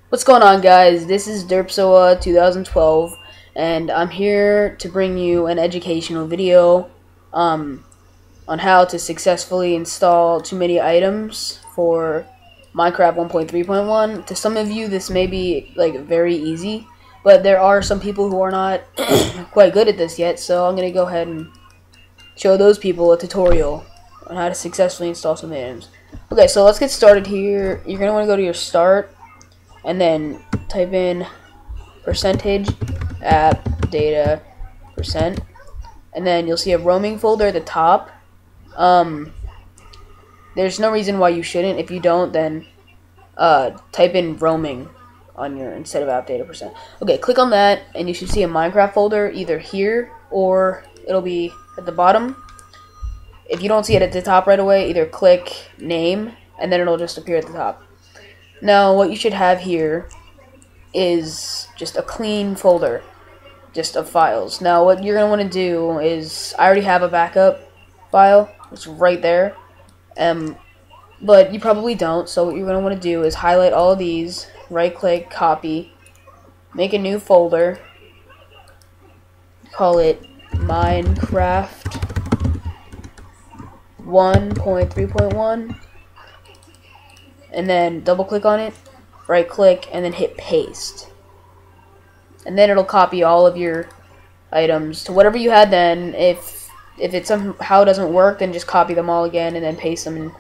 What's going on, guys? This is Derpsoa 2012, and I'm here to bring you an educational video on how to successfully install TooManyItems for Minecraft 1.3.1. To some of you, this may be very easy, but there are some people who are not quite good at this yet, so I'm gonna go ahead and show those people a tutorial on how to successfully install some items. Okay, so let's get started here. You're gonna want to go to your start and then type in %app data %, and then you'll see a roaming folder at the top. There's no reason why you shouldn't. If you don't, then type in roaming on your instead of app data %. Okay, click on that and you should see a Minecraft folder either here or it'll be at the bottom. If you don't see it at the top right away, either click name and then it'll just appear at the top. Now, what you should have here is just a clean folder, just of files. Now, what you're going to want to do is, I already have a backup file, it's right there, but you probably don't, so what you're going to want to do is highlight all of these, right-click, copy, make a new folder, call it Minecraft 1.3.1, and then double click on it, right click, and then hit paste. And then it'll copy all of your items to whatever you had then. If it somehow doesn't work, then just copy them all again and then paste them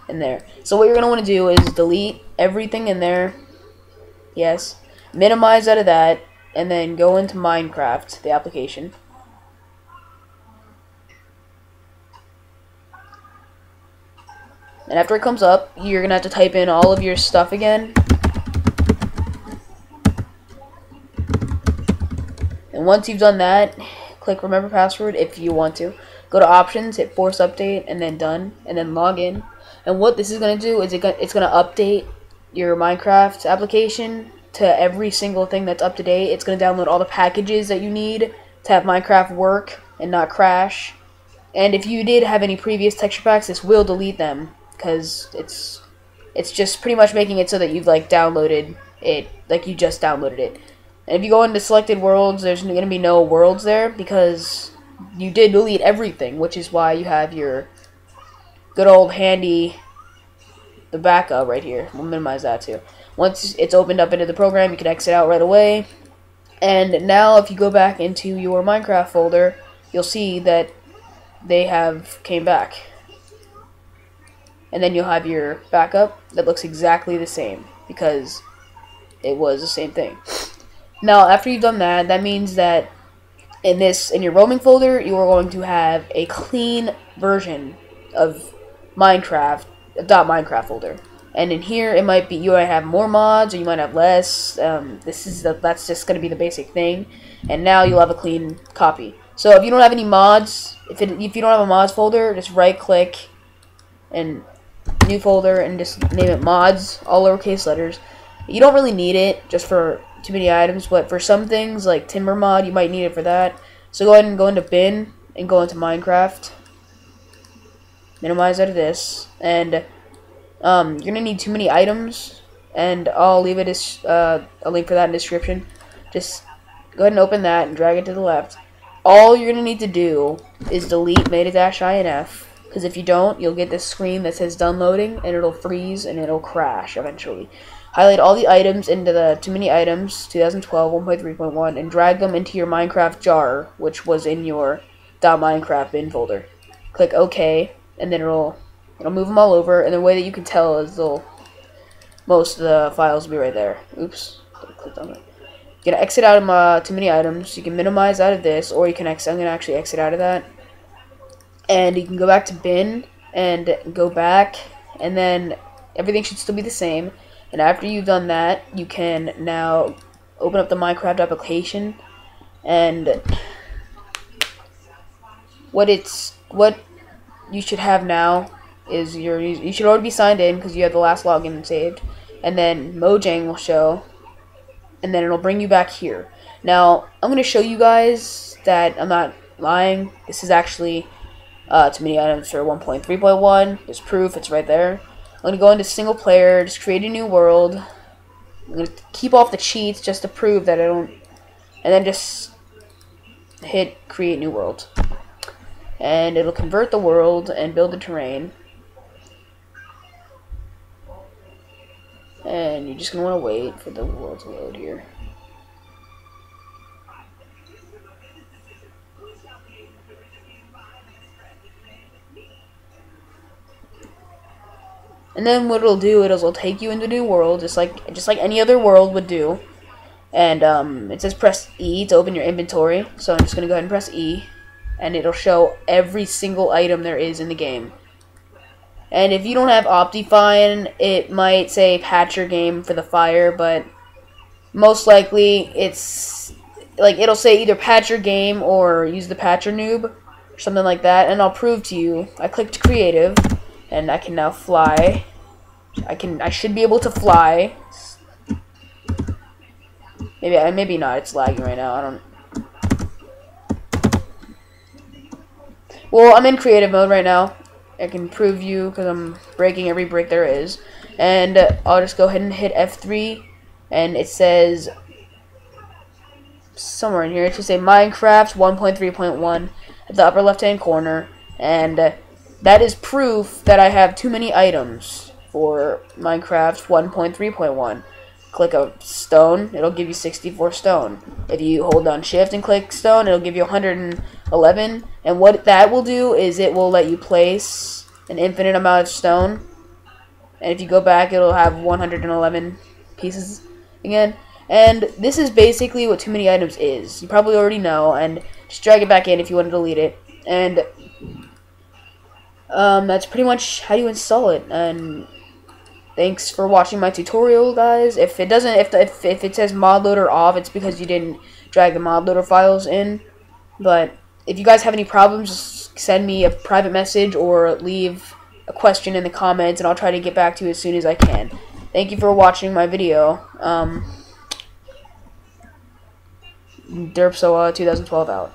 in there. So what you're going to want to do is delete everything in there. Yes. Minimize out of that, and then go into Minecraft, the application. And after it comes up, you're going to have to type in all of your stuff again. And once you've done that, click remember password if you want to. Go to options, hit force update, and then done, and then log in. And what this is going to do is it's going to update your Minecraft application to every single thing that's up to date. It's going to download all the packages that you need to have Minecraft work and not crash. And if you did have any previous texture packs, this will delete them, because it's just pretty much making it so that you've downloaded it, like you just downloaded it. And if you go into selected worlds, there's going to be no worlds there because you did delete everything, which is why you have your good old handy the backup right here. We'll minimize that too. Once it's opened up into the program, you can exit out right away. And now if you go back into your Minecraft folder, you'll see that they have came back. And then you'll have your backup that looks exactly the same because it was the same thing. Now, after you've done that, that means that in your roaming folder, you are going to have a clean version of Minecraft, a .minecraft folder. And in here, you might have more mods or you might have less. That's just going to be the basic thing. And now you'll have a clean copy. So if you don't have any mods, if you don't have a mods folder, just right click and new folder and just name it mods, all lowercase letters. You don't really need it just for TooManyItems, but for some things like timber mod, you might need it for that. So go ahead and go into bin and go into Minecraft. Minimize out of this, and you're gonna need TooManyItems, and I'll leave it as a link for that in the description. Just go ahead and open that and drag it to the left. All you're gonna need to do is delete meta-inf. Because if you don't, you'll get this screen that says done loading, and it'll freeze, and it'll crash eventually. Highlight all the items into the TooManyItems 2012 1.3.1 and drag them into your Minecraft jar, which was in your .minecraft bin folder. Click OK, and then it'll move them all over, and the way that you can tell is most of the files will be right there. Oops, clicked on it. You're going to exit out of TooManyItems. You can minimize out of this, or you can I'm going to actually exit out of that. And you can go back to bin and go back, and then everything should still be the same. And after you've done that, you can now open up the Minecraft application, and what you should have now is you should already be signed in because you have the last login saved, and then Mojang will show, and then it'll bring you back here. Now I'm going to show you guys that I'm not lying. This is actually TooManyItems for 1.3.1. There's proof, it's right there. I'm going to go into single player, just create a new world, I'm gonna keep off the cheats just to prove that I don't, and then just hit create new world, and it'll convert the world and build the terrain. And you're just gonna want to wait for the world to load here. And then what it'll do, it'll take you into a new world, just like any other world would do. And it says press E to open your inventory. So I'm just gonna go ahead and press E, and it'll show every single item there is in the game. And if you don't have Optifine, it might say patch your game for the fire, but most likely it's like it'll say either patch your game or use the patcher noob or something like that. And I'll prove to you. I clicked creative, and I can now fly. I should be able to fly. Maybe not. It's lagging right now. I don't. Well, I'm in creative mode right now. I can prove you because I'm breaking every brick there is. And I'll just go ahead and hit F3, and it says somewhere in here it should say Minecraft 1.3.1 at the upper left-hand corner, and that is proof that I have too many items for Minecraft 1.3.1. Click a stone, it'll give you 64 stone. If you hold down shift and click stone, it'll give you 111. And what that will do is it will let you place an infinite amount of stone. And if you go back, it'll have 111 pieces again. And this is basically what Too Many Items is. You probably already know, and just drag it back in if you want to delete it. And that's pretty much how you install it. And thanks for watching my tutorial, guys. If it doesn't, if it says mod loader off, it's because you didn't drag the mod loader files in. But if you guys have any problems, just send me a private message or leave a question in the comments, and I'll try to get back to you as soon as I can. Thank you for watching my video. Derpsoa 2012 out.